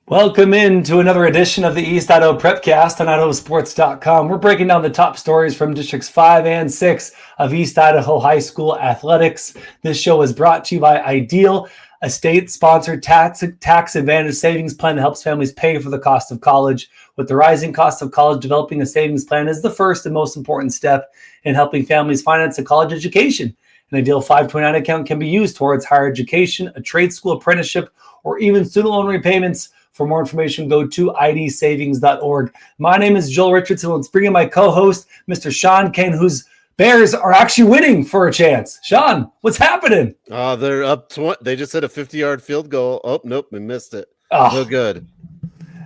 Welcome in to another edition of the East Idaho Prepcast on IdahoSports.com. We're breaking down the top stories from Districts 5 and 6 of East Idaho High School athletics. This show is brought to you by Ideal, a state-sponsored tax advantage savings plan that helps families pay for the cost of college. With the rising cost of college, developing a savings plan is the first and most important step in helping families finance a college education. An Ideal 529 account can be used towards higher education, a trade school apprenticeship, or even student loan repayments. For more information, go to idsavings.org. My name is Joel Richardson. Let's bring in my co-host, Mr. Sean Kane, whose Bears are actually winning for a chance. Sean, what's happening? They're up. They just hit a 50-yard field goal. Oh, nope, we missed it. No good.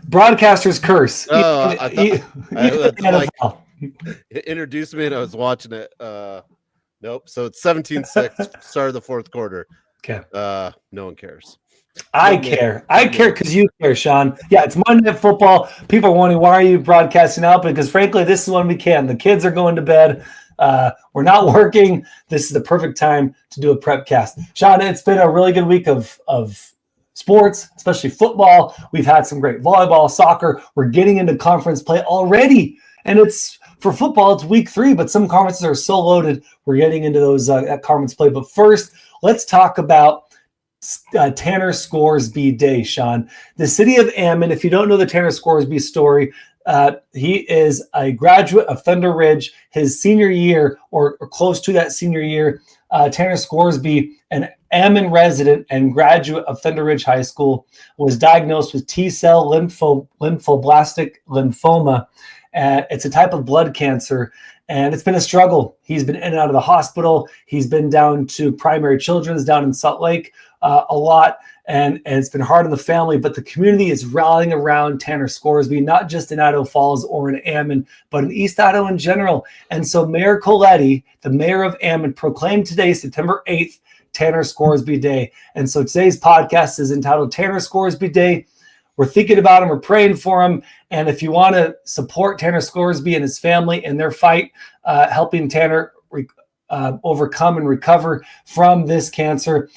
Broadcaster's curse. Introduced me and I was watching it. Nope. So it's 17-6, start of the fourth quarter. Okay. No one cares. I care because you care, Sean. Yeah, it's Monday Night Football. People are wondering, why are you broadcasting out? Because frankly, this is when we can. The kids are going to bed. We're not working. This is the perfect time to do a Prepcast. Sean, it's been a really good week of sports, especially football. We've had some great volleyball, soccer. We're getting into conference play already. And for football, it's week 3, but some conferences are so loaded. We're getting into those that conference play. But first, let's talk about Tanner Scoresby Day, Sean. The city of Ammon, if you don't know the Tanner Scoresby story, he is a graduate of Thunder Ridge. His senior year, or close to that senior year, Tanner Scoresby, an Ammon resident and graduate of Thunder Ridge High School, was diagnosed with T-cell lymphoblastic lymphoma. It's a type of blood cancer, and it's been a struggle. He's been in and out of the hospital. He's been down to Primary Children's down in Salt Lake a lot, and it's been hard on the family, but the community is rallying around Tanner Scoresby, not just in Idaho Falls or in Ammon, but in East Idaho in general. And so Mayor Coletti, the mayor of Ammon, proclaimed today, September 8th, Tanner Scoresby Day. And so today's podcast is entitled Tanner Scoresby Day. We're thinking about him. We're praying for him. And if you want to support Tanner Scoresby and his family in their fight, helping Tanner overcome and recover from this cancer,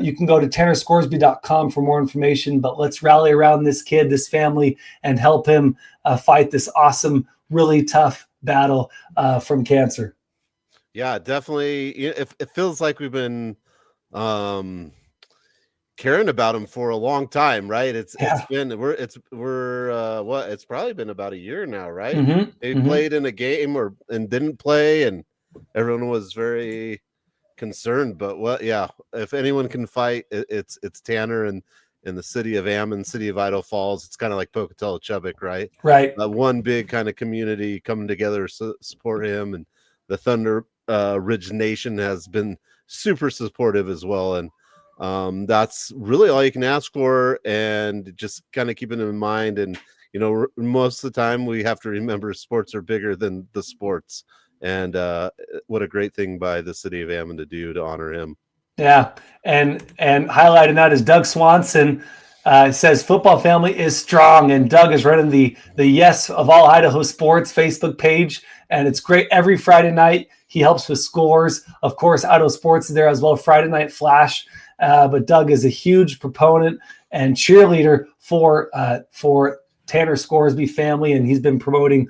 you can go to tannerscoresby.com for more information. But let's rally around this kid, this family, and help him fight this awesome, really tough battle from cancer. Yeah, definitely. It feels like we've been caring about him for a long time, right? It's probably been about a year now, right? Mm-hmm. They played in a game and didn't play, and everyone was very concerned. But if anyone can fight, it's Tanner and in the city of Ammon, city of Idaho Falls. It's kind of like Pocatello Chubbuck, right? Right. One big kind of community coming together to support him, and the Thunder Ridge Nation has been super supportive as well. And that's really all you can ask for, and just kind of keeping it in mind. And most of the time we have to remember sports are bigger than the sports, and what a great thing by the city of Ammon to do to honor him. Yeah, and highlighting that is Doug Swanson. Says football family is strong, and Doug is running the Yes of All Idaho Sports Facebook page, and it's great. Every Friday night he helps with scores. Of course, Idaho Sports is there as well. Friday Night Flash. But Doug is a huge proponent and cheerleader for Tanner Scoresby family, and he's been promoting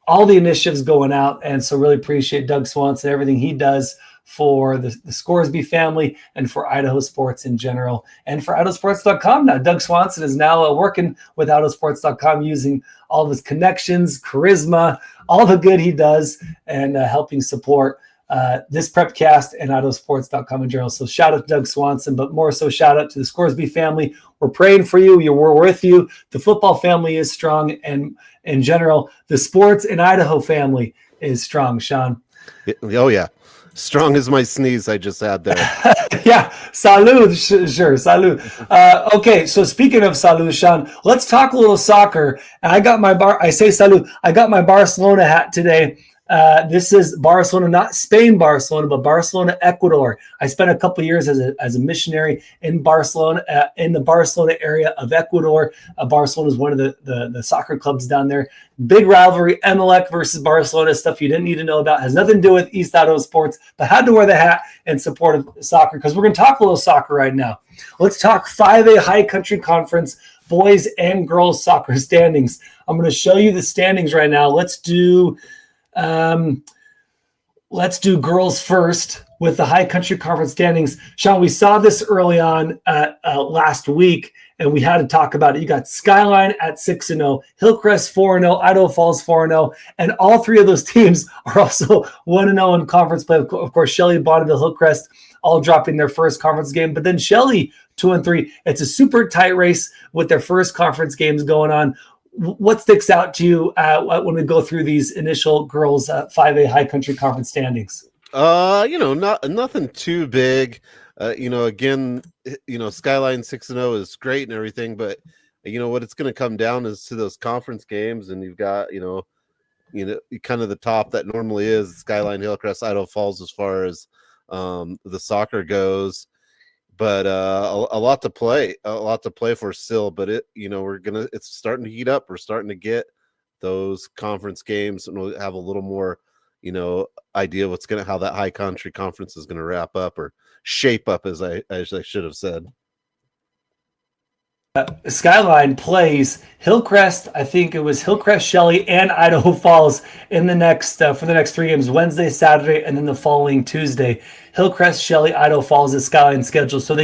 all the initiatives going out. And so really appreciate Doug Swanson, everything he does for the Scoresby family and for Idaho sports in general, and for IdahoSports.com now. Doug Swanson is now working with IdahoSports.com, using all of his connections, charisma, all the good he does, and helping support this Prepcast and IdahoSports.com in general. So shout out to Doug Swanson, but more so shout out to the Scoresby family. We're praying for you. We're with you. The football family is strong, and in general, the sports in Idaho family is strong, Sean. Oh, yeah. Strong as my sneeze I just had there. Yeah, salud, sure, salud. Okay, so speaking of salud, Sean, let's talk a little soccer. And I got my salud. I got my Barcelona hat today. This is Barcelona, not Spain Barcelona, but Barcelona, Ecuador. I spent a couple of years as a missionary in Barcelona, in the Barcelona area of Ecuador. Barcelona is one of the soccer clubs down there. Big rivalry, Emelec versus Barcelona, stuff you didn't need to know about. Has nothing to do with East Idaho sports, but had to wear the hat in support of soccer, because we're going to talk a little soccer right now. Let's talk 5A High Country Conference boys and girls soccer standings. I'm going to show you the standings right now. Let's do girls first with the High Country Conference standings. Sean, we saw this early on last week, and we had to talk about it. You got Skyline at 6-0, Hillcrest 4-0, Idaho Falls 4-0, and all three of those teams are also 1-0 in conference play. Of course, Shelley, Bonneville, Hillcrest all dropping their first conference game, but then Shelley 2-3. It's a super tight race with their first conference games going on. What sticks out to you when we go through these initial girls 5A High Country Conference standings? Nothing too big. Again, Skyline 6-0 is great and everything, but what it's going to come down is to those conference games, and you've got kind of the top that normally is Skyline, Hillcrest, Idaho Falls as far as the soccer goes. But a lot to play for still. But it's starting to heat up. We're starting to get those conference games, and we'll have a little more, idea how that High Country Conference is going to wrap up or shape up, as I should have said. Skyline plays Hillcrest. I think it was Hillcrest, Shelley, and Idaho Falls in the next for the next 3 games: Wednesday, Saturday, and then the following Tuesday. Hillcrest, Shelley, Idaho Falls is Skyline schedule. So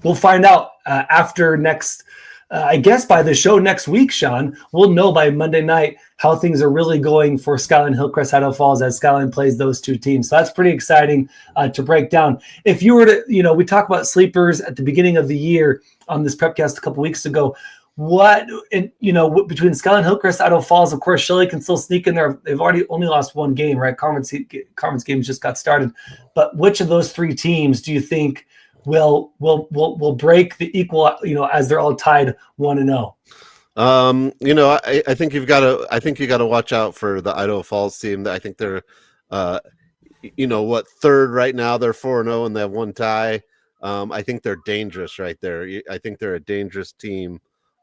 we'll find out after next. I guess by the show next week, Sean, we'll know by Monday night how things are really going for Skyline, Hillcrest, Idaho Falls as Skyline plays those two teams. So that's pretty exciting to break down. If you were to, we talked about sleepers at the beginning of the year on this Prepcast a couple weeks ago. Between Skyline, Hillcrest, Idaho Falls, of course, Shelley can still sneak in there. They've already only lost one game, right? Conference games just got started. But which of those three teams do you think will break the equal, as they're all tied 1-0? I think you got to watch out for the Idaho Falls team. I think they're third right now. They're 4-0 and they have one tie. I think they're dangerous right there. I think they're a dangerous team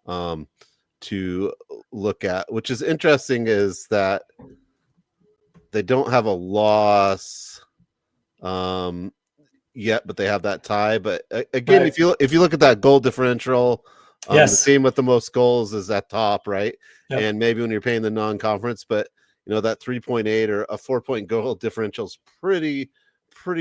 to look at. Which is interesting is that they don't have a loss yet, but they have that tie. But again, right. if you look at that goal differential, the team with the most goals is at top, right? Yep. And maybe when you're paying the non-conference, but that 3.8 or a 4-point goal differential is pretty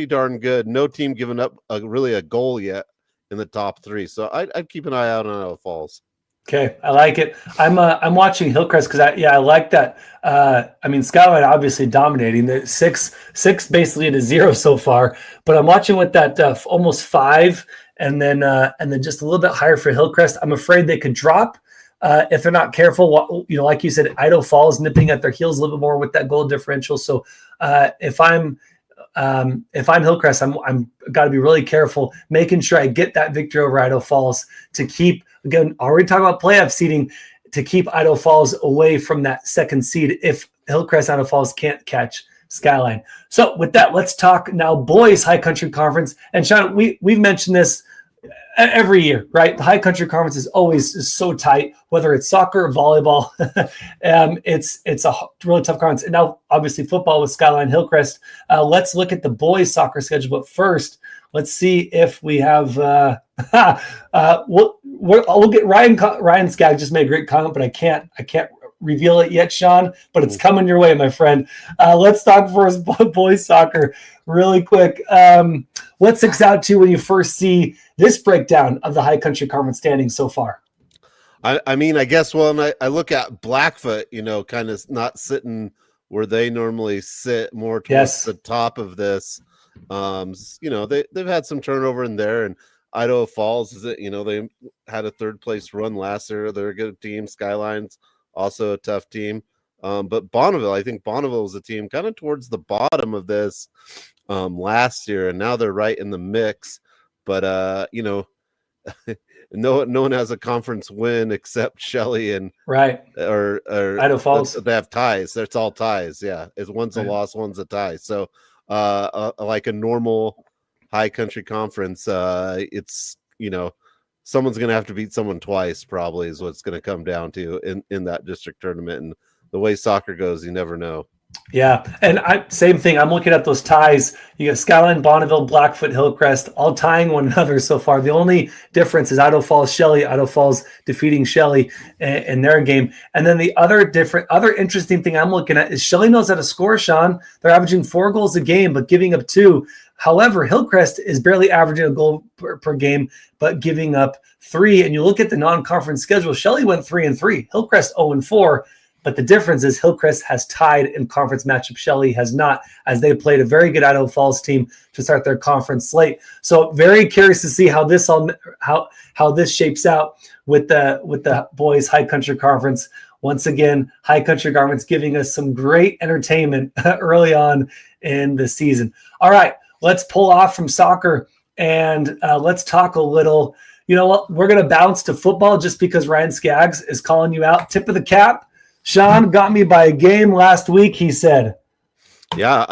darn good. No team giving up really a goal yet in the top three. So I'd keep an eye out on Idaho Falls. Okay, I like it. I'm watching Hillcrest because I like that. Skyline obviously dominating the six basically to 0 so far, but I'm watching with that almost 5 and then just a little bit higher for Hillcrest. I'm afraid they could drop if they're not careful. Like you said, Idaho Falls nipping at their heels a little bit more with that goal differential. So if I'm Hillcrest, I'm got to be really careful, making sure I get that victory over Idaho Falls to keep. Again, already talking about playoff seeding, to keep Idaho Falls away from that second seed if Hillcrest Idaho Falls can't catch Skyline. So with that, let's talk now boys High Country Conference. And Sean, we've mentioned this every year, right? The High Country Conference is always so tight, whether it's soccer or volleyball. It's a really tough conference. And now, obviously, football with Skyline Hillcrest. Let's look at the boys soccer schedule. But first, let's see if we have. We'll get Ryan Skaggs just made a great comment, but I can't reveal it yet, Sean. But it's coming your way, my friend. Let's talk first boys soccer really quick. What sticks out to you when you first see this breakdown of the High Country Conference standings so far? I guess when I look at Blackfoot, kind of not sitting where they normally sit, more towards the top of this. They've had some turnover in there, and Idaho Falls they had a third place run last year. They're a good team. Skyline's also a tough team. But Bonneville, I think Bonneville was a team kind of towards the bottom of this last year, and now they're right in the mix. But no one has a conference win except Shelley and or Idaho Falls. They have ties. It's all ties. Yeah, one's a loss, one's a tie. So like a normal High Country Conference, it's someone's going to have to beat someone twice, probably, is what it's going to come down to in that district tournament. And the way soccer goes, you never know. Yeah, and same thing. I'm looking at those ties. You got Skyline, Bonneville, Blackfoot, Hillcrest, all tying one another so far. The only difference is Idaho Falls, Shelley. Idaho Falls defeating Shelley in their game. And then the other interesting thing I'm looking at is Shelley knows how to score, Sean. They're averaging 4 goals a game, but giving up 2. However, Hillcrest is barely averaging a goal per game, but giving up 3. And you look at the non-conference schedule, Shelley went 3-3, Hillcrest 0-4. But the difference is Hillcrest has tied in conference matchup. Shelley has not, as they played a very good Idaho Falls team to start their conference slate. So very curious to see how this shapes out with the boys High Country Conference. Once again, High Country Conference giving us some great entertainment early on in the season. All right, let's pull off from soccer and let's talk a little. You know what? We're going to bounce to football just because Ryan Skaggs is calling you out. Tip of the cap. Sean got me by a game last week, he said. Yeah,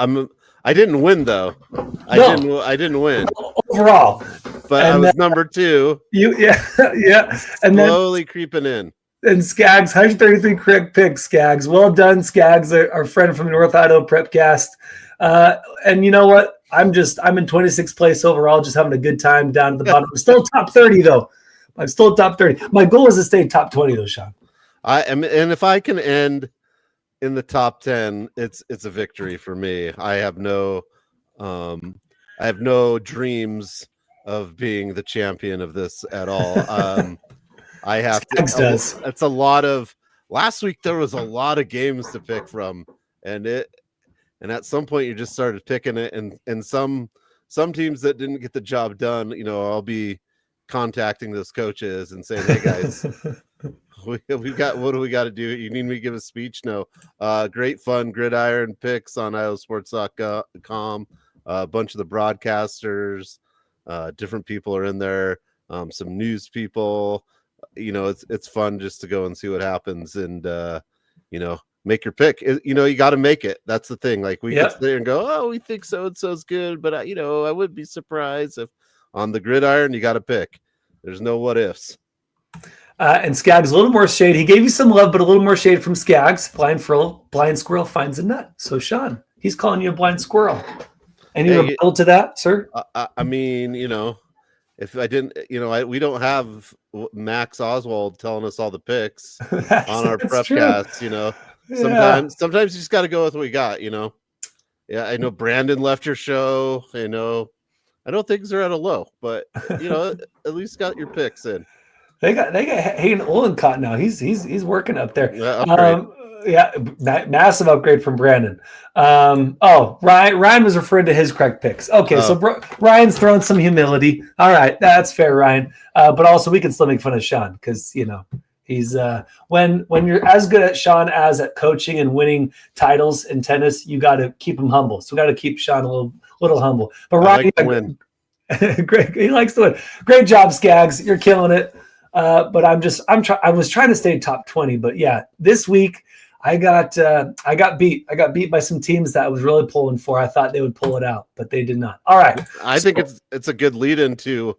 I didn't win though. I didn't win overall. But I was number 2. Yeah. And slowly creeping in. And Skaggs, 133 correct picks, Skaggs. Well done, Skaggs, our friend from the North Idaho Prepcast. And you know what? I'm in 26th place overall, just having a good time down at the bottom. I'm still top 30 though. I'm still top 30. My goal is to stay top 20 though, Sean. And if I can end in the top 10, it's a victory for me. I have no dreams of being the champion of this at all. I have to. It's a lot of. Last week there was a lot of games to pick from, and at some point you just started picking it, and some teams that didn't get the job done. I'll be contacting those coaches and saying, "Hey guys." What do we got to do? You need me to give a speech? No. Great fun gridiron picks on IdahoSports.com. A bunch of the broadcasters, different people are in there. Some news people. It's fun just to go and see what happens and make your pick. You got to make it. That's the thing. Like we get there and go, oh, we think so and so's good, but I would be surprised if on the gridiron you got to pick. There's no what ifs. And Skaggs, a little more shade. He gave you some love, but a little more shade from Skaggs. Blind squirrel finds a nut. So, Sean, he's calling you a blind squirrel. Any rebuttal to that, sir? I mean, if I didn't, we don't have Max Oswald telling us all the picks on our Prepcast. Sometimes you just got to go with what we got. Yeah, I know Brandon left your show. I know things are at a low, but at least got your picks in. They got Hayden Olencott now. He's working up there. Yeah, massive upgrade from Brandon. Ryan was referring to his correct picks. Okay, so Ryan's throwing some humility. All right, that's fair, Ryan. But also we can still make fun of Sean because he's when you're as good at Sean as at coaching and winning titles in tennis, you got to keep him humble. So we got to keep Sean a little humble. But Ryan, like to win. Great, he likes to win. Great job, Skaggs. You're killing it. But I was trying to stay top 20, but yeah, this week I got beat. I got beat by some teams that I was really pulling for. I thought they would pull it out, but they did not. All right. I think it's a good lead into,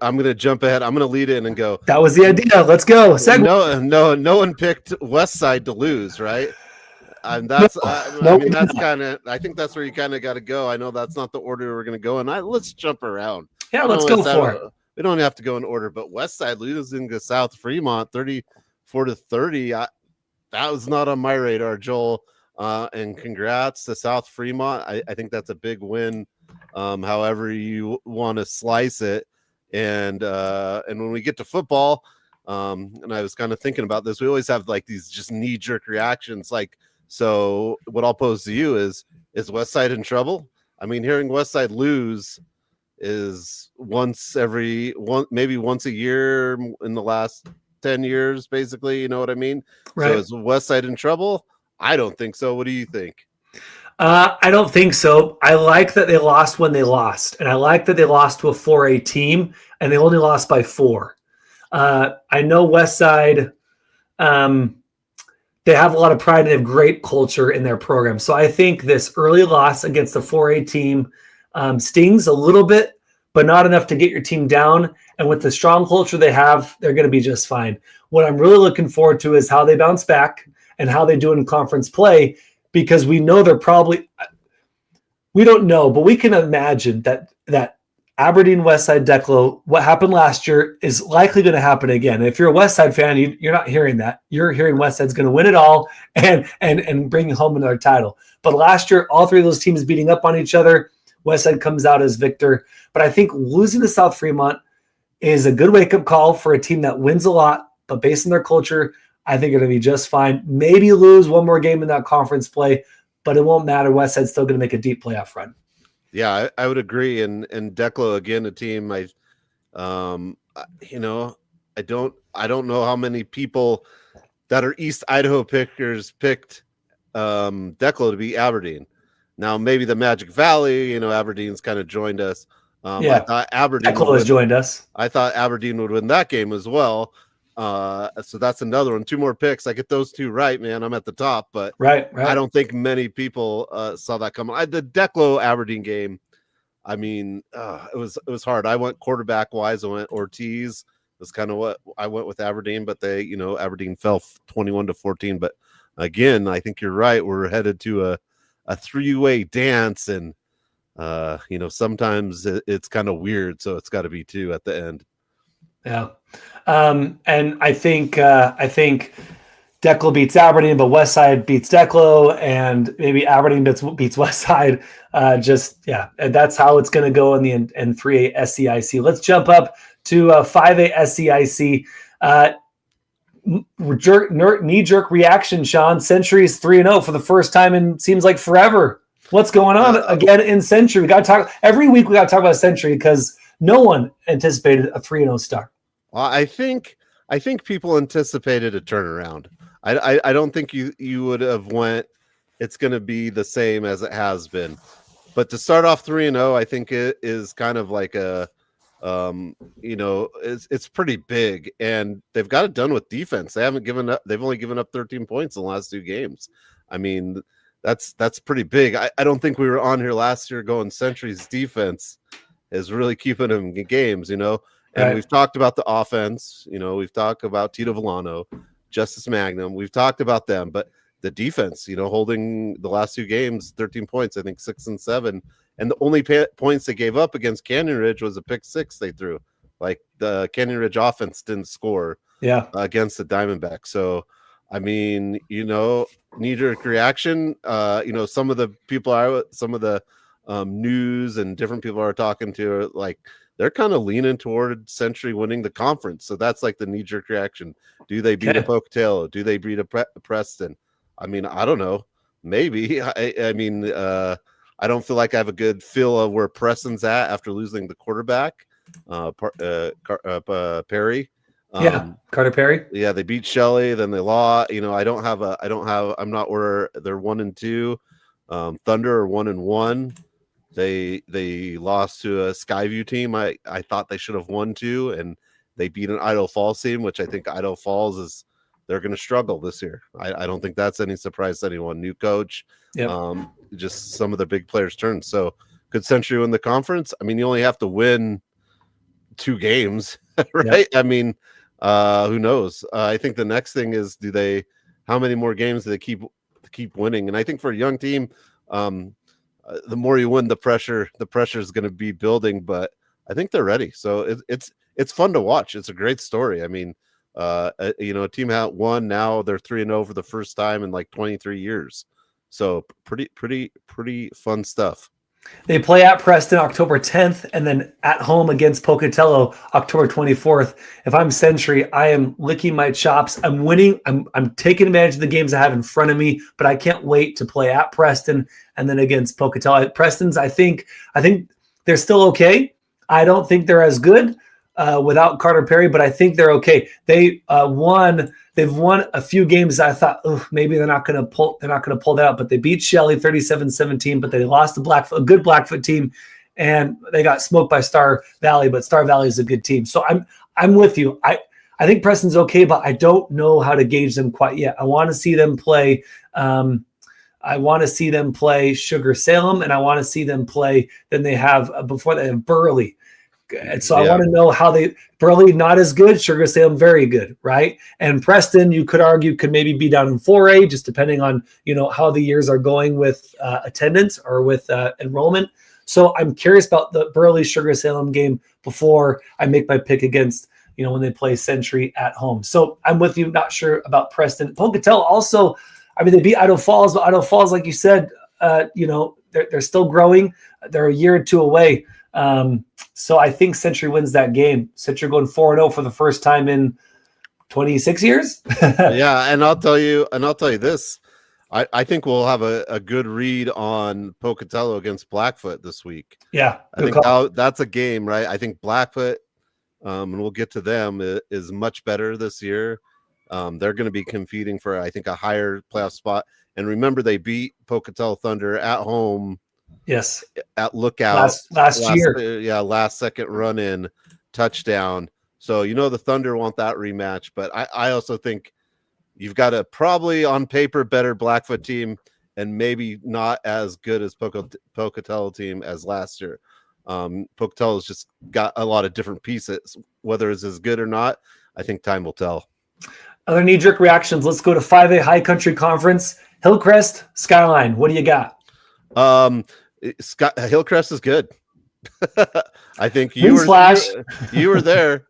I'm going to jump ahead. I'm going to lead in and go. That was the idea. Let's go. No one picked West Side to lose, right? And that's, that's kind of, I think that's where you kind of got to go. I know that's not the order we're going to go in. Let's jump around. Yeah, let's go for it. We don't have to go in order, but West Side losing to South Fremont 34-30. That was not on my radar, Joel. And congrats to South Fremont. I think that's a big win, however you want to slice it. And when we get to football, and I was kind of thinking about this, we always have like these just knee-jerk reactions. So what I'll pose to you is West Side in trouble? I mean, hearing West Side lose is maybe once a year in the last 10 years, basically. You know what I mean? Right. So is West Side in trouble? I don't think so. What do you think? I don't think so. I like that they lost when they lost, and I like that they lost to a 4A team, and they only lost by 4. I know West Side, they have a lot of pride and they have great culture in their program. So I think this early loss against the 4A team stings a little bit, but not enough to get your team down. And with the strong culture they have, they're going to be just fine. What I'm really looking forward to is how they bounce back and how they do in conference play. because we know they're probably – we don't know, but we can imagine that Aberdeen Westside Declo, what happened last year is likely going to happen again. And if you're a Westside fan, you're not hearing that. You're hearing Westside's going to win it all and bring home another title. But last year, all three of those teams beating up on each other, Westside comes out as victor. But I think losing to South Fremont is a good wake-up call for a team that wins a lot, but based on their culture, I think it'll be just fine. Maybe lose one more game in that conference play, but it won't matter. Westside's still going to make a deep playoff run. Yeah, I would agree. And Declo, again, a team I don't know how many people that are East Idaho pickers picked Declo to beat Aberdeen. Now maybe the Magic Valley, Aberdeen's kind of joined us. I thought Aberdeen Declo has joined us. I thought Aberdeen would win that game as well. So that's another one. 2 more picks. I get those 2 right, man. I'm at the top, but right. I don't think many people saw that coming. The Declo Aberdeen game, I mean, it was hard. I went quarterback wise. I went Ortiz. Was kind of what I went with Aberdeen, but they, Aberdeen fell 21-14. But again, I think you're right. We're headed to a 3-way dance, and sometimes it's kind of weird. So it's got to be 2 at the end. Yeah. And I think Declo beats Aberdeen, but Westside beats Declo, and maybe Aberdeen beats Westside. And that's how it's going to go in 3A SCIC. Let's jump up to 5A SCIC. Knee-jerk reaction, Sean. Century's 3-0 for the first time in seems like forever. What's going on again in Century? We got to talk every week. We got to talk about Century because no one anticipated a 3-0 start. Well, I think people anticipated a turnaround. I don't think you would have went. It's going to be the same as it has been, but to start off 3-0, I think it is kind of like a, it's pretty big, and they've got it done with defense. They haven't given up. They've only given up 13 points in the last 2 games. I mean, that's pretty big. I don't think we were on here last year going Century's defense is really keeping them in games, And right. We've talked about the offense, we've talked about Tito Villano, Justice Magnum. We've talked about them, but the defense, holding the last 2 games, 13 points, I think 6 and 7. And the only points they gave up against Canyon Ridge was a pick 6 they threw. Like the Canyon Ridge offense didn't score against the Diamondbacks. So, I mean, knee-jerk reaction, some of the people some of the news and different people are talking to are like, they're kind of leaning toward Century winning the conference. So that's like the knee-jerk reaction. Do they beat a Pocatello? Do they beat a Preston? I mean, I don't know. Maybe. I mean, I don't feel like I have a good feel of where Preston's at after losing the quarterback, Perry. Carter Perry. Yeah, they beat Shelley, then they lost. I'm not where they're 1-2. Thunder are 1-1. They lost to a Skyview team. I thought they should have won 2, and they beat an Idaho Falls team, which I think Idaho Falls they're going to struggle this year. I don't think that's any surprise to anyone. New coach, just some of the big players' turns. So could Century win the conference? I mean, you only have to win 2 games, right? Yep. I mean, who knows? I think the next thing is, how many more games do they keep winning? And I think for a young team, the more you win, the pressure is going to be building, but I think they're ready. So it's fun to watch. It's a great story. I mean, a team had won, now they're 3-0 for the first time in like 23 years. So pretty fun stuff. They play at Preston October 10th and then at home against Pocatello October 24th. If I'm Century, I am licking my chops. I'm winning. I'm taking advantage of the games I have in front of me, but I can't wait to play at Preston and then against Pocatello. Preston's, I think they're still okay. I don't think they're as good without Carter Perry, but I think they're okay. They've won a few games. I thought, maybe they're not going to pull that out, but they beat Shelley 37-17, but they lost a good Blackfoot team, and they got smoked by Star Valley, but Star Valley is a good team. So I'm with you. I think Preston's okay, but I don't know how to gauge them quite yet. I want to see them play. I want to see them play Sugar Salem, and I want to see them play. Then they have before they have Burley. And so I want to know how Burley, not as good, Sugar Salem, very good, right? And Preston, you could argue, could maybe be down in 4A, just depending on, how the years are going with attendance or with enrollment. So I'm curious about the Burley Sugar Salem game before I make my pick against, when they play Century at home. So I'm with you, not sure about Preston. Pocatello also, they beat Idaho Falls, but Idaho Falls, like you said, they're still growing. They're a year or two away. So I think Century wins that game. Century going 4-0 for the first time in 26 years. Yeah, and I'll tell you this. I think we'll have a good read on Pocatello against Blackfoot this week. Yeah, I think that's a game, right? I think Blackfoot, and we'll get to them, is much better this year. They're going to be competing for, I think, a higher playoff spot. And remember, they beat Pocatello Thunder at home. Yes. At Lookout last year. Yeah, last second run in touchdown. So, the Thunder want that rematch. But I also think you've got a probably on paper better Blackfoot team and maybe not as good as Pocatello team as last year. Pocatello's just got a lot of different pieces. Whether it's as good or not, I think time will tell. Other knee-jerk reactions. Let's go to 5A High Country Conference. Hillcrest, Skyline. What do you got? Hillcrest is good. I think you were there.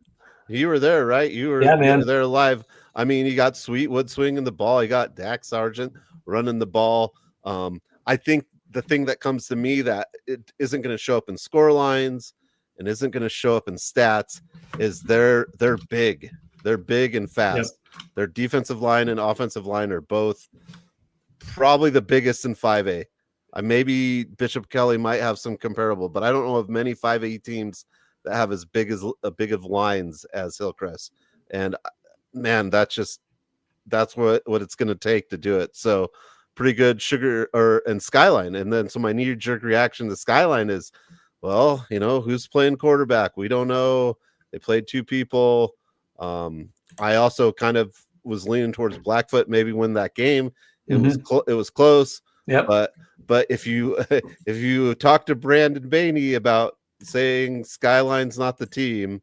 You were there, right? You were there live. You got Sweetwood swinging the ball. You got Dak Sargent running the ball. I think the thing that comes to me that it isn't going to show up in score lines and isn't going to show up in stats is they're big. They're big and fast. Yep. Their defensive line and offensive line are both probably the biggest in 5A. Maybe Bishop Kelly might have some comparable, but I don't know of many 5A teams that have as big of lines as Hillcrest. And man, that's what it's going to take to do it. So pretty good and Skyline. And then so my knee-jerk reaction to Skyline is, well, who's playing quarterback? We don't know. They played two people. I also kind of was leaning towards Blackfoot maybe win that game. It was close. Yeah. But if you talk to Brandon Bainey about saying Skyline's not the team,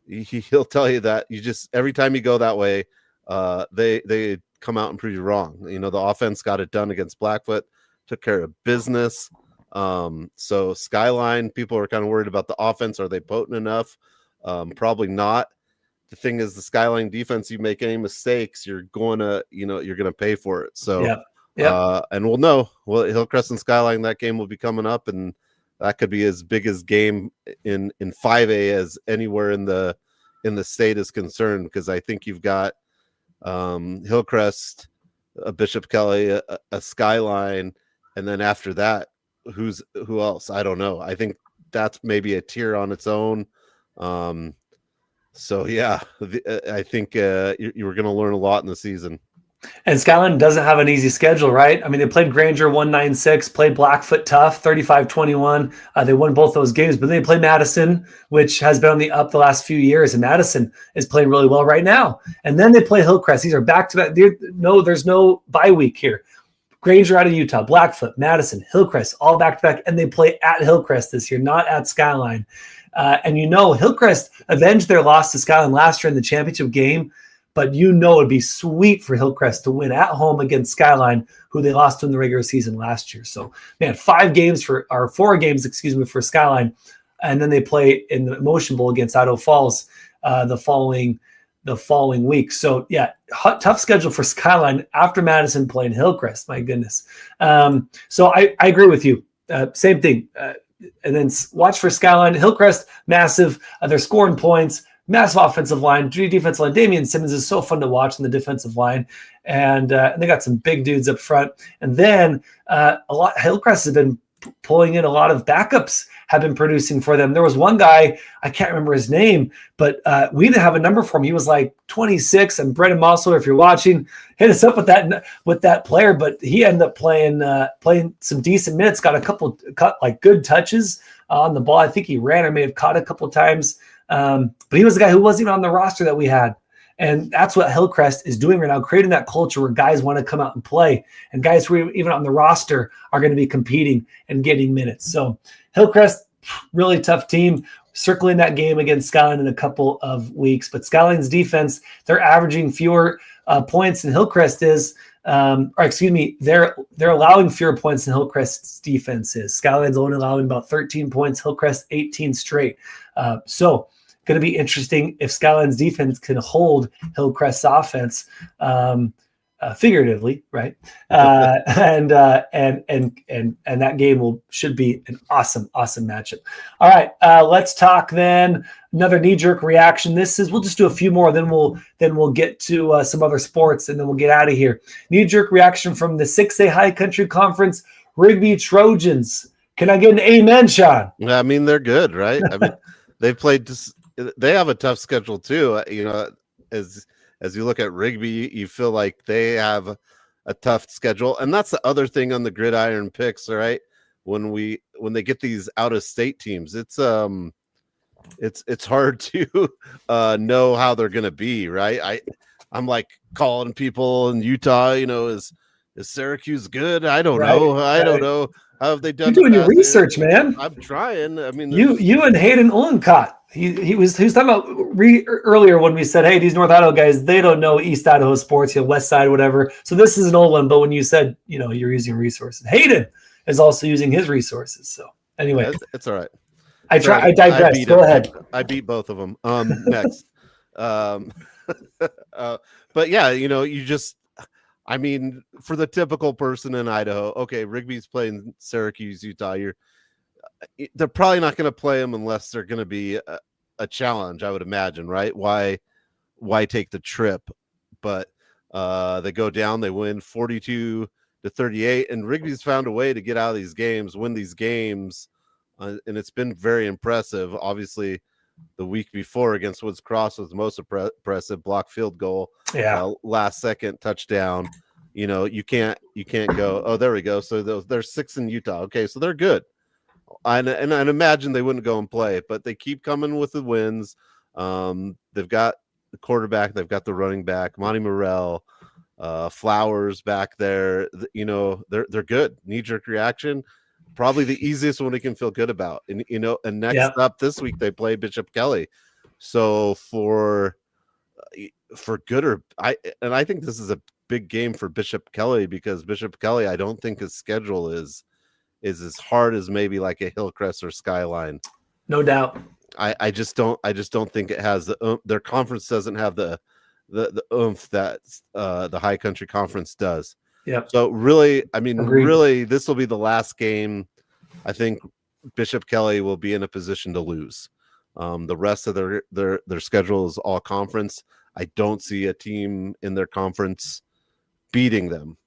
he'll tell you that every time you go that way, they come out and prove you wrong. The offense got it done against Blackfoot, took care of business. So Skyline, people are kind of worried about the offense. Are they potent enough? Probably not. The thing is, the Skyline defense, you make any mistakes, you're going to pay for it. So, and we'll know. Well, Hillcrest and Skyline, that game will be coming up, and that could be as big as game in 5A as anywhere in the state is concerned, because I think you've got Hillcrest, a Bishop Kelly, a Skyline, and then after that, who else? I don't know. I think that's maybe a tier on its own. So yeah, I think you were going to learn a lot in the season. And Skyline doesn't have an easy schedule, right? They played Granger 196, played Blackfoot tough 35-21. They won both those games, but they played Madison, which has been on the up the last few years, and Madison is playing really well right now. And then they play Hillcrest. These are back-to-back. There's no bye week here. Granger out of Utah, Blackfoot, Madison, Hillcrest, all back-to-back, and they play at Hillcrest this year, not at Skyline. And Hillcrest avenged their loss to Skyline last year in the championship game, but it'd be sweet for Hillcrest to win at home against Skyline, who they lost to in the regular season last year. So, man, 4 games, for Skyline, and then they play in the Emotion Bowl against Idaho Falls the following week. So, yeah, tough schedule for Skyline after Madison playing Hillcrest. My goodness. So I agree with you. Same thing. And then watch for Skyline. Hillcrest, massive. They're scoring points. Massive offensive line, defensive line. Damian Simmons is so fun to watch in the defensive line, and they got some big dudes up front. And then Hillcrest has been pulling in a lot of backups, have been producing for them. There was one guy, I can't remember his name, but we didn't have a number for him. He was like 26, and Brendan Mossler, if you're watching, hit us up with that player. But he ended up playing some decent minutes, got a couple good touches on the ball. I think he ran or may have caught a couple times. But he was the guy who wasn't even on the roster that we had. And that's what Hillcrest is doing right now, creating that culture where guys want to come out and play. And guys who are even on the roster are going to be competing and getting minutes. So Hillcrest, really tough team. circling that game against Skyline in a couple of weeks. But Skyline's defense, they're averaging fewer points than Hillcrest is. They're allowing fewer points than Hillcrest's defense is. Skyline's only allowing about 13 points. Hillcrest 18 straight. So going to be interesting if Skyline's defense can hold Hillcrest's offense. Figuratively, right? And that game should be an awesome matchup. All right, let's talk then. Another knee-jerk reaction. We'll just do a few more, then we'll get to some other sports, and then we'll get out of here. Knee-jerk reaction from the 6A High Country Conference Rigby Trojans. Can I get an amen, Sean? I mean, they're good, right? I mean, they have a tough schedule too. As you look at Rigby, you feel like they have a tough schedule. And that's the other thing on the gridiron picks, right? When they get these out-of-state teams, it's hard to know how they're going to be, right? I'm like calling people in Utah, is Syracuse good? I don't know. I don't know. How have they done? You're doing your research, man. I'm trying. I mean, you and Hayden Ullencott. He was talking about earlier when we said, hey, these North Idaho guys, they don't know East Idaho sports, West Side, whatever. So this is an old one. But when you said, you're using resources, Hayden is also using his resources. So anyway, it's all right. I digress. Go ahead. I beat both of them. Next. But yeah, you just, I mean, for the typical person in Idaho, okay, Rigby's playing Syracuse, Utah. They're probably not going to play them unless they're going to be a challenge, I would imagine, right? Why take the trip? But they go down, they win 42-38, and Rigby's found a way to get out of these games, win these games, and it's been very impressive. Obviously, the week before against Woods Cross was the most impressive block field goal. Yeah, last second touchdown. You can't go. Oh, there we go. So they're 6 in Utah. Okay, so they're good. And I'd imagine they wouldn't go and play, but they keep coming with the wins. They've got the quarterback, they've got the running back, Monty Morrell, Flowers back there. They're good. Knee-jerk reaction, probably the easiest one they can feel good about. And next up this week they play Bishop Kelly. So for good I think this is a big game for Bishop Kelly, because Bishop Kelly, I don't think his schedule is as hard as maybe like a Hillcrest or Skyline. No doubt. I just don't think it has their conference doesn't have the oomph that the High Country Conference does. Yeah. So really, I mean, Agreed. Really, this will be the last game. I think Bishop Kelly will be in a position to lose. The rest of their schedule is all conference. I don't see a team in their conference beating them.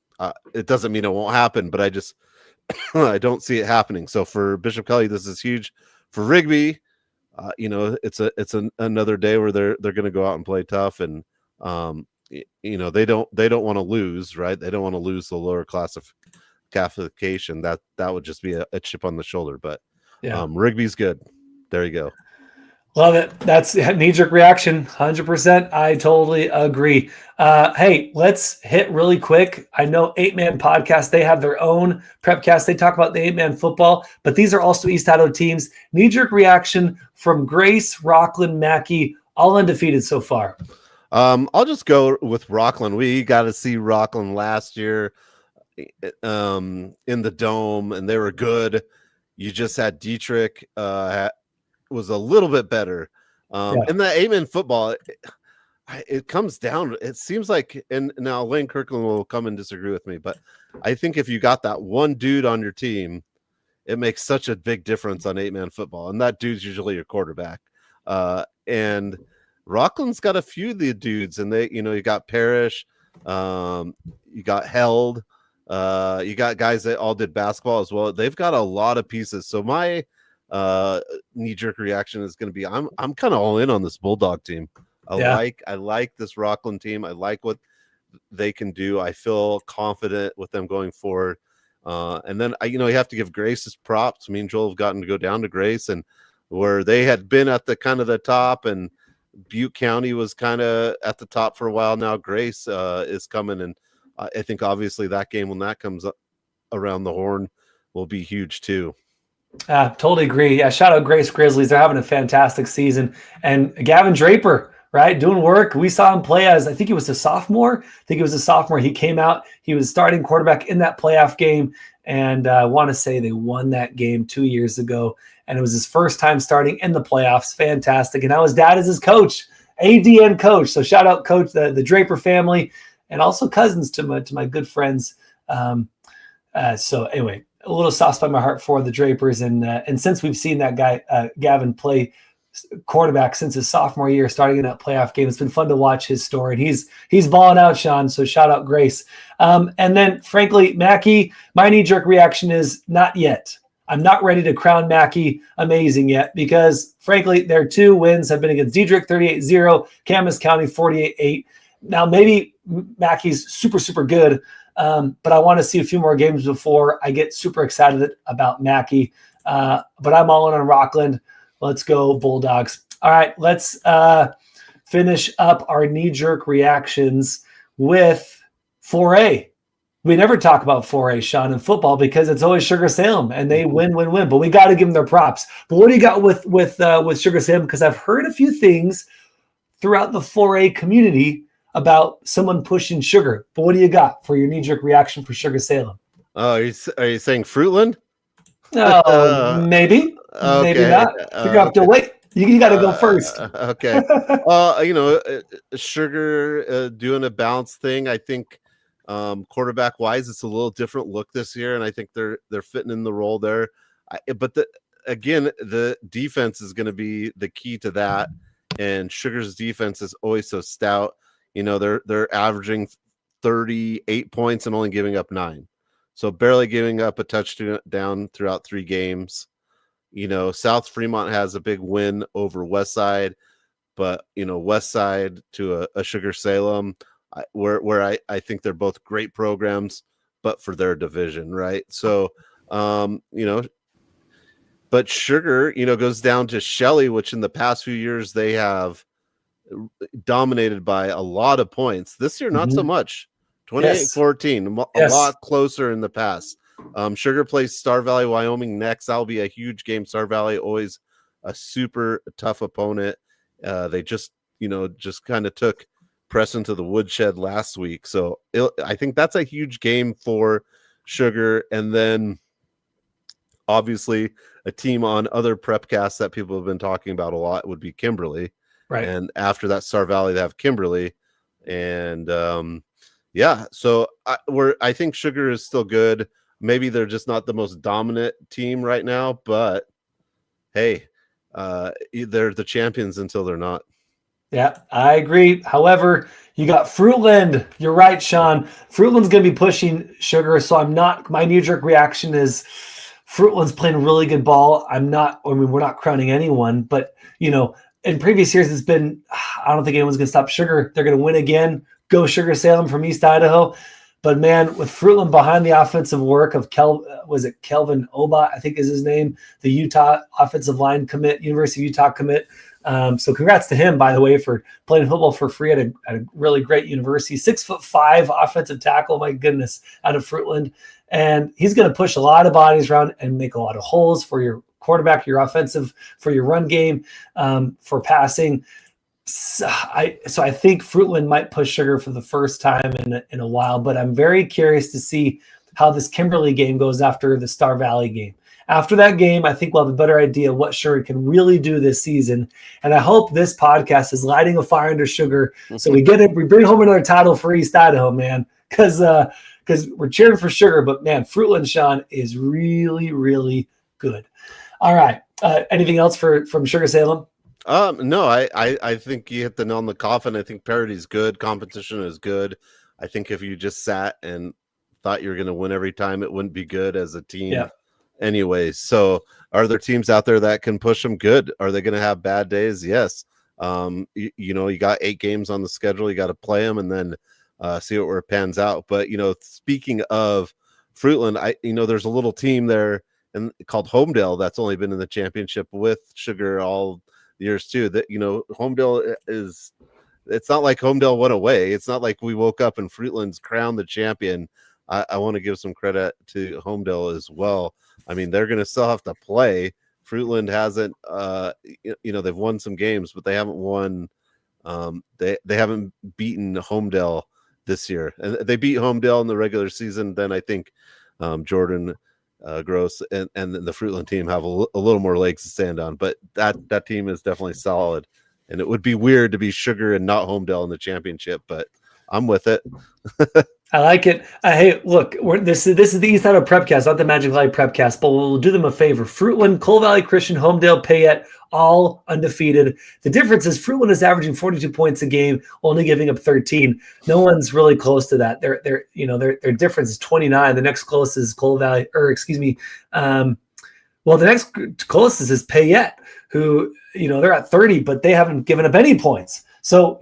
It doesn't mean it won't happen, but I don't see it happening. So for Bishop Kelly, this is huge. For Rigby, it's another day where they're going to go out and play tough, and they don't want to lose, right? They don't want to lose the lower classification. That would just be a chip on the shoulder. But Rigby's good. There you go. Love it. That's knee-jerk reaction. 100%. I totally agree. Hey, let's hit really quick. I know 8-Man Podcast, they have their own Prepcast. They talk about the 8-Man football, but these are also East Idaho teams. Knee-jerk reaction from Grace, Rockland, Mackey, all undefeated so far. I'll just go with Rockland. We got to see Rockland last year in the Dome, and they were good. You just had Dietrich was a little bit better. In the 8-Man football, it comes down. It seems like, and now Lane Kirkland will come and disagree with me, but I think if you got that one dude on your team, it makes such a big difference on 8-Man football, and that dude's usually your quarterback. And Rockland's got a few of the dudes, and they, you got Parrish, you got Held, you got guys that all did basketball as well. They've got a lot of pieces. So my knee-jerk reaction is going to be I'm kind of all in on this Bulldog team. I like this Rockland team. I like what they can do. I feel confident with them going forward. And then you have to give Grace his props. Me and Joel have gotten to go down to Grace, and where they had been at the kind of the top, and Butte County was kind of at the top for a while. Now Grace is coming, and I think obviously that game, when that comes up around the horn, will be huge too. Totally agree. Yeah, shout out Grace Grizzlies. They're having a fantastic season. And Gavin Draper, right, doing work. We saw him play as, I think he was a sophomore. He came out. He was starting quarterback in that playoff game. And I want to say they won that game 2 years ago. And it was his first time starting in the playoffs. Fantastic. And now his dad is his coach, ADN coach. So shout out coach, the Draper family, and also cousins to my good friends. So anyway, a little soft spot in my heart for the Drapers, and since we've seen that guy Gavin play quarterback since his sophomore year, starting in that playoff game, it's been fun to watch his story, and he's balling out, Sean. So shout out Grace. And then, frankly, Mackey, my knee-jerk reaction is not yet. I'm not ready to crown Mackey amazing yet because, frankly, their 2 wins have been against Diedrich 38-0, Camas County 48-8. Now, maybe Mackey's super, super good, but I want to see a few more games before I get super excited about Mackey. But I'm all in on Rockland. Let's go Bulldogs. All right, let's finish up our knee-jerk reactions with 4A. We never talk about 4A, Sean, in football because it's always Sugar Salem and they win. But we got to give them their props. But what do you got with Sugar Salem? Because I've heard a few things throughout the 4A community about someone pushing Sugar. But what do you got for your knee-jerk reaction for Sugar Salem? Are you saying Fruitland? Oh, maybe. Okay. Maybe not. You're gonna have to wait. You got to go first. Okay. Sugar doing a bounce thing. I think quarterback wise, it's a little different look this year, and I think they're fitting in the role there. But the defense is going to be the key to that. And Sugar's defense is always so stout. They're averaging 38 points and only giving up 9. So barely giving up a touchdown throughout 3 games. South Fremont has a big win over Westside, but Westside to a Sugar Salem, where I think they're both great programs, but for their division, right? So, but Sugar, goes down to Shelley, which in the past few years they have dominated by a lot of points. This year, not so much. 28-14, a lot closer in the past. Sugar plays Star Valley, Wyoming next. That'll be a huge game. Star Valley, always a super tough opponent. They just kind of took Preston to the woodshed last week. So I think that's a huge game for Sugar. And then obviously a team on other Prepcasts that people have been talking about a lot would be Kimberly. Right. And after that Star Valley, they have Kimberly. And so I think Sugar is still good. Maybe they're just not the most dominant team right now, but hey, they're the champions until they're not. Yeah, I agree. However, you got Fruitland. You're right, Sean. Fruitland's going to be pushing Sugar, so my knee-jerk reaction is Fruitland's playing really good ball. we're not crowning anyone, but, in previous years, it's been, I don't think anyone's going to stop Sugar. They're going to win again. Go Sugar Salem from East Idaho. But, man, with Fruitland behind the offensive work of Kelvin Oba, I think is his name, the Utah offensive line commit, University of Utah commit. So congrats to him, by the way, for playing football for free at a really great university. 6'5" offensive tackle, my goodness, out of Fruitland. And he's going to push a lot of bodies around and make a lot of holes for your quarterback, your offensive, for your run game, for passing. So I think Fruitland might push Sugar for the first time in a while, but I'm very curious to see how this Kimberly game goes after the Star Valley game. After that game, I think we'll have a better idea of what Sugar can really do this season. And I hope this podcast is lighting a fire under Sugar so we bring home another title for East Idaho, man, because we're cheering for Sugar. But, man, Fruitland, Sean, is really, really good. All right. Anything else from Sugar Salem? No, I think you hit the nail on the coffin. I think parity's good. Competition is good. I think if you just sat and thought you were going to win every time, it wouldn't be good as a team. Yeah. Anyways, so are there teams out there that can push them? Good. Are they going to have bad days? Yes. You got 8 games on the schedule. You got to play them and then see where it pans out. But, speaking of Fruitland, there's a little team there called Homedale that's only been in the championship with Sugar all years too. That, Homedale it's not like Homedale went away. It's not like we woke up and Fruitland's crowned the champion. I want to give some credit to Homedale as well. I mean, they're going to still have to play. Fruitland hasn't, they've won some games, but they haven't won. They haven't beaten Homedale this year, and they beat Homedale in the regular season. Then I think Jordan Gross and the Fruitland team have a little more legs to stand on. But that team is definitely solid, and it would be weird to be Sugar and not Homedale in the championship. But I'm with it. I like it. Hey, look, this is the East Idaho Prepcast, not the Magic Valley Prepcast, but we'll do them a favor. Fruitland, Coal Valley Christian, Homedale, Payette, all undefeated. The difference is Fruitland is averaging 42 points a game, only giving up 13. No one's really close to that. Their difference is 29. The next closest is Coal Valley, the next closest is Payette, who, they're at 30, but they haven't given up any points. So,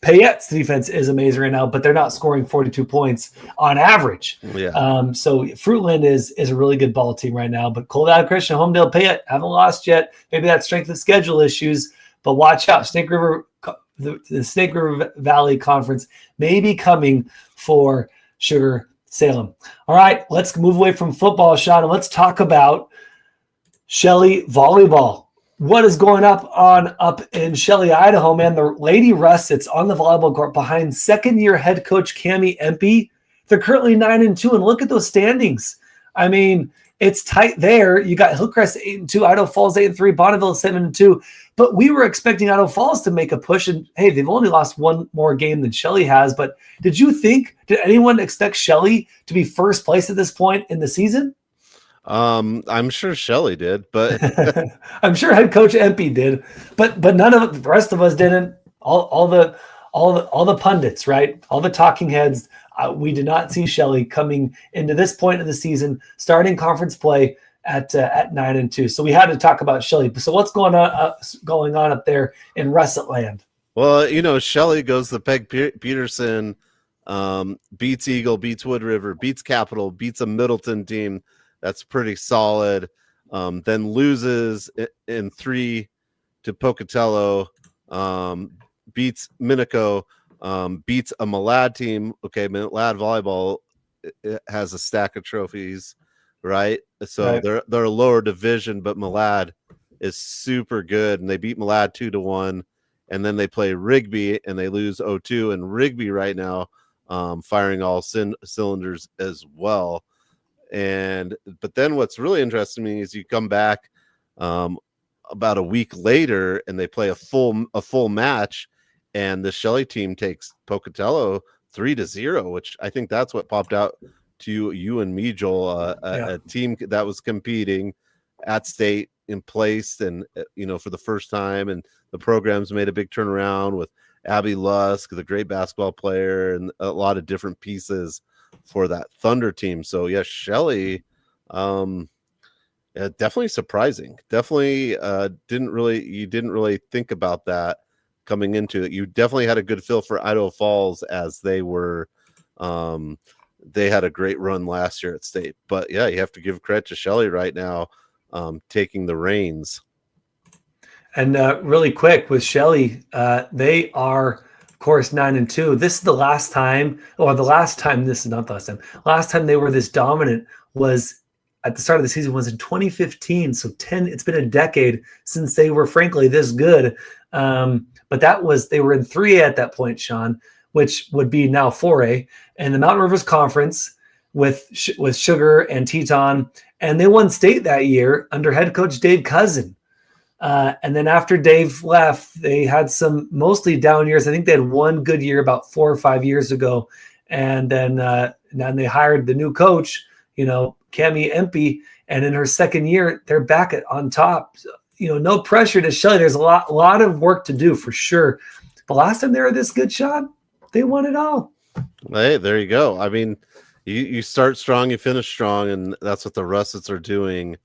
Payette's defense is amazing right now, but they're not scoring 42 points on average. Yeah. So Fruitland is a really good ball team right now, but Coal Valley Christian, Homedale, Payette haven't lost yet. Maybe that's strength of schedule issues, but watch out. The Snake River Valley Conference may be coming for Sugar Salem. All right, let's move away from football, Sean, and let's talk about Shelley Volleyball. What is going up in Shelley, Idaho, man? The Lady Russ sits on the volleyball court behind second-year head coach Cammie Empey. They're currently 9-2, and look at those standings. I mean, it's tight there. You got Hillcrest 8-2, Idaho Falls 8-3, Bonneville 7-2. But we were expecting Idaho Falls to make a push, and hey, they've only lost one more game than Shelley has. But did anyone expect Shelley to be first place at this point in the season? I'm sure Shelley did, but I'm sure head coach Empey did, but none of the rest of us didn't. All the pundits, right? All the talking heads. We did not see Shelley coming into this point of the season, starting conference play at 9-2. So we had to talk about Shelley. So what's going on up there in Russet Land? Well, Shelley goes the Peg Peterson, beats Eagle, beats Wood River, beats Capital, beats a Middleton team. That's pretty solid. Then loses in 3 to Pocatello, beats Minico, beats a Malad team. Okay, Malad Volleyball has a stack of trophies, right? So right. They're a lower division, but Malad is super good, and they beat Malad 2-1. And then they play Rigby, and they lose 0-2. And Rigby right now, firing all cylinders as well. But then what's really interesting to me is you come back about a week later and they play a full match, and the Shelley team takes Pocatello 3-0, which I think that's what popped out to you and me, Joel. A team that was competing at state in place, and for the first time, and the program's made a big turnaround with Abby Lusk, the great basketball player, and a lot of different pieces for that Thunder team. So yes, Shelley, definitely surprising. Definitely didn't really think about that coming into it. You definitely had a good feel for Idaho Falls, as they were they had a great run last year at state. But yeah, you have to give credit to Shelley right now, taking the reins. And really quick with Shelley, they are, of course, 9-2. This is the last time, this is not the last time. Last time they were this dominant was at the start of the season was in 2015. So it's been a decade since they were frankly this good. But they were in 3A at that point, Sean, which would be now 4A, and the Mountain Rivers Conference with Sugar and Teton. And they won state that year under head coach Dave Cousin. And then after Dave left, they had some mostly down years. I think they had one good year about 4 or 5 years ago. And then they hired the new coach, Cammie Empey. And in her second year, they're back on top. No pressure to Shelley. There's a lot of work to do for sure. But last time they were this good, Sean, they won it all. Hey, there you go. I mean, you start strong, you finish strong, and that's what the Russets are doing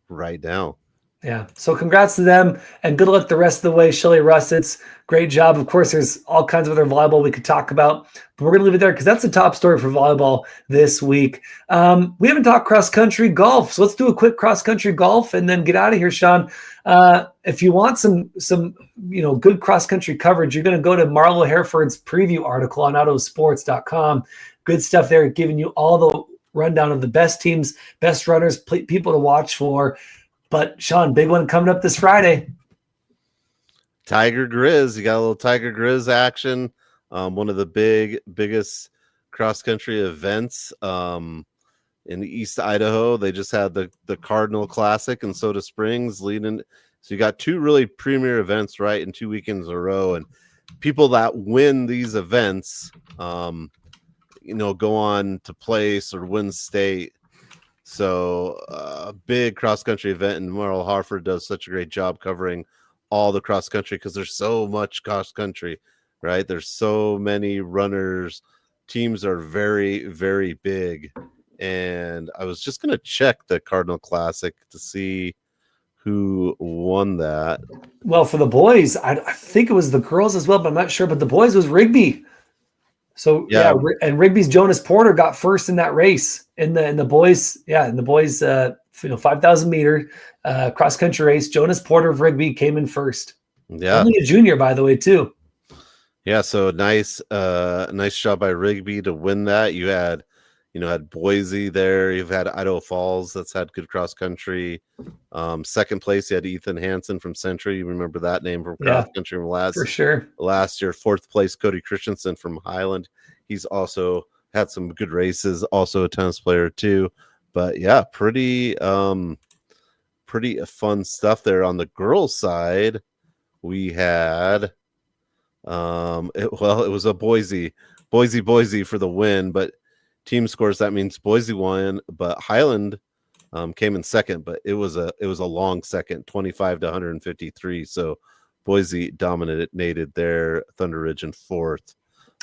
right now. Yeah. So congrats to them and good luck the rest of the way. Shelley Russets, great job. Of course, there's all kinds of other volleyball we could talk about, but we're going to leave it there because that's the top story for volleyball this week. We haven't talked cross country golf. So let's do a quick cross country golf and then get out of here, Sean. If you want some good cross country coverage, you're going to go to Marlo Hereford's preview article on IdahoSports.com. Good stuff there, giving you all the rundown of the best teams, best runners, people to watch for. But Sean, big one coming up this Friday. Tiger Grizz. You got a little Tiger Grizz action. One of the biggest cross-country events in East Idaho. They just had the Cardinal Classic in Soda Springs leading. So you got two really premier events, right, in 2 weekends in a row. And people that win these events, go on to place or win state. So a big cross-country event, and Merle Harford does such a great job covering all the cross-country because there's so much cross-country, right? There's so many runners. Teams are very, very big. And I was just going to check the Cardinal Classic to see who won that. Well, for the boys, I think it was the girls as well, but I'm not sure. But the boys was Rigby. So yeah, and Rigby's Jonas Porter got first in that race in the boys. Yeah, in the boys, 5,000 meter cross country race. Jonas Porter of Rigby came in first. Yeah, only a junior, by the way, too. Yeah, so nice job by Rigby to win that. You had Boise there. You've had Idaho Falls that's had good cross country. Second place, you had Ethan Hansen from Century. You remember that name from cross country from last year. Fourth place, Cody Christensen from Highland. He's also had some good races. Also a tennis player too. But yeah, pretty fun stuff there. On the girls' side, we had it was a Boise for the win, but team scores, that means Boise won, but Highland came in second, but it was a long second, 25 to 153. So Boise dominated their Thunder Ridge in fourth.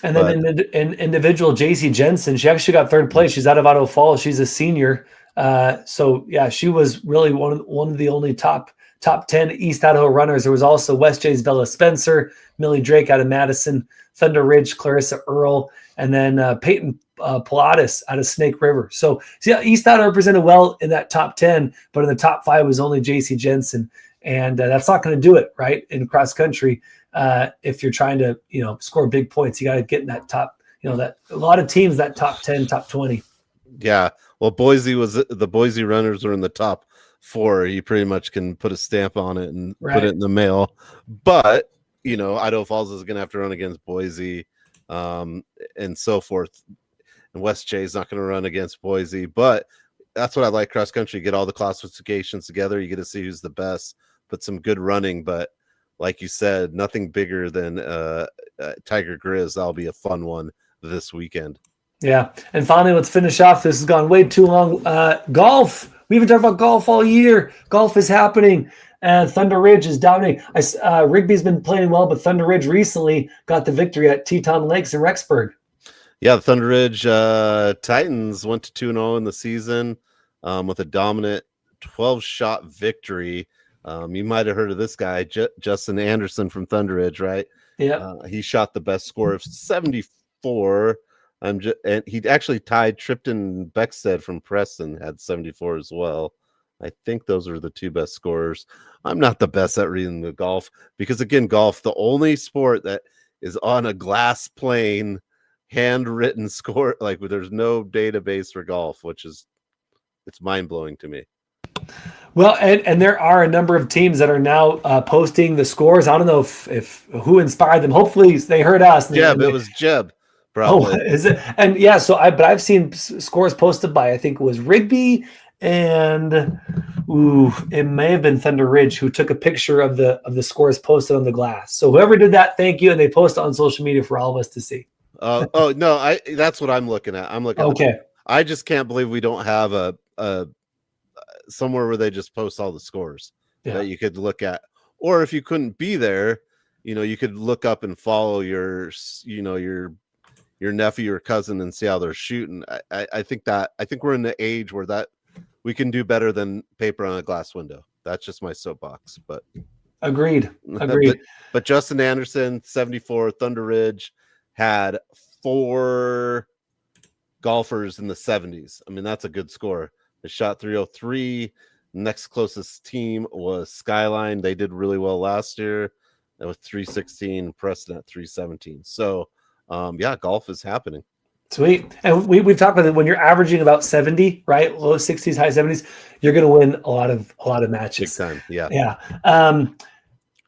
And then in individual, JC Jensen, she actually got third place. She's out of Idaho Falls. She's a senior. So yeah, she was really one of the only top 10 East Idaho runners. There was also West J's Bella Spencer, Millie Drake out of Madison, Thunder Ridge, Clarissa Earle, and then Peyton Pilatus out of Snake River. So yeah, East Idaho represented well in that top 10, but in the top 5 was only JC Jensen. And that's not going to do it, right? In cross country, if you're trying to, score big points, you got to get in that top, that a lot of teams, that top 10, top 20. Yeah. Well, the Boise runners are in the top 4. You pretty much can put a stamp on it and put it in the mail. But, Idaho Falls is going to have to run against Boise and so forth. And West J is not going to run against Boise. But that's what I like cross country. You get all the classifications together. You get to see who's the best, put some good running. But like you said, nothing bigger than Tiger Grizz. That'll be a fun one this weekend. Yeah. And finally, let's finish off. This has gone way too long. Golf. We haven't talked about golf all year. Golf is happening. And Thunder Ridge is dominating. Rigby's been playing well, but Thunder Ridge recently got the victory at Teton Lakes in Rexburg. Yeah, the Thunder Ridge Titans went to 2-0 in the season with a dominant 12-shot victory. You might have heard of this guy, Justin Anderson from Thunder Ridge, right? Yeah. He shot the best score of 74. And he actually tied Tripton Beckstead from Preston, had 74 as well. I think those are the two best scorers. I'm not the best at reading the golf because, again, golf, the only sport that is on a glass plane, handwritten score, like there's no database for golf, it's mind-blowing to me. Well, and there are a number of teams that are now posting the scores. I don't know if who inspired them. Hopefully they heard us. Jeb, it was Jeb. Probably. Oh, is it? And yeah, but I've seen scores posted by, I think it was Rigby and it may have been Thunder Ridge who took a picture of the scores posted on the glass. So whoever did that, thank you. And they post it on social media for all of us to see. No, that's what I'm looking at. Okay. I just can't believe we don't have a somewhere where they just post all the scores that you could look at. Or if you couldn't be there, you could look up and follow your nephew or cousin and see how they're shooting. I think we're in the age where that we can do better than paper on a glass window. That's just my soapbox. But Agreed. but Justin Anderson, 74, Thunder Ridge, had 4 golfers in the 70s. I mean, that's a good score. They shot 303. Next closest team was Skyline. They did really well last year. That was 316, Preston at 317. So, golf is happening. Sweet. And we've talked about it. When you're averaging about 70, right, low 60s, high 70s, you're going to win a lot of matches. Big time, yeah. Yeah.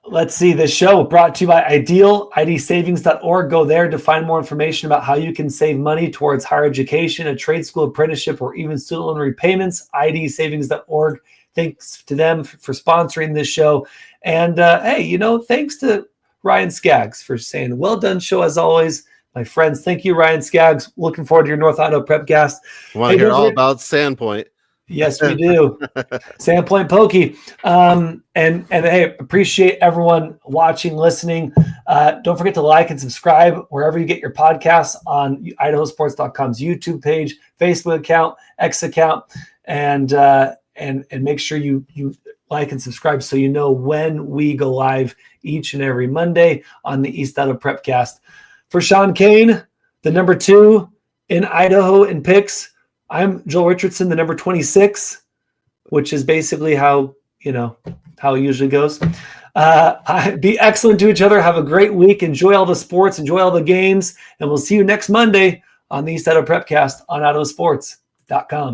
Let's see. This show brought to you by Ideal, idsavings.org. Go there to find more information about how you can save money towards higher education, a trade school apprenticeship, or even student loan repayments. idsavings.org. Thanks to them for sponsoring this show. And thanks to Ryan Skaggs for saying, well done show as always. My friends, thank you, Ryan Skaggs. Looking forward to your North Idaho Prepcast. I want to hear all about Sandpoint. Yes, we do. Sandpoint Pokey. And hey, appreciate everyone watching, listening. Don't forget to like and subscribe wherever you get your podcasts on IdahoSports.com's YouTube page, Facebook account, X account, and make sure you like and subscribe so you know when we go live each and every Monday on the East Idaho Prepcast. For Sean Kane, the number 2 in Idaho in picks, I'm Joel Richardson, the number 26, which is basically how it usually goes. Be excellent to each other. Have a great week. Enjoy all the sports. Enjoy all the games. And we'll see you next Monday on the East Idaho Prepcast on IdahoSports.com.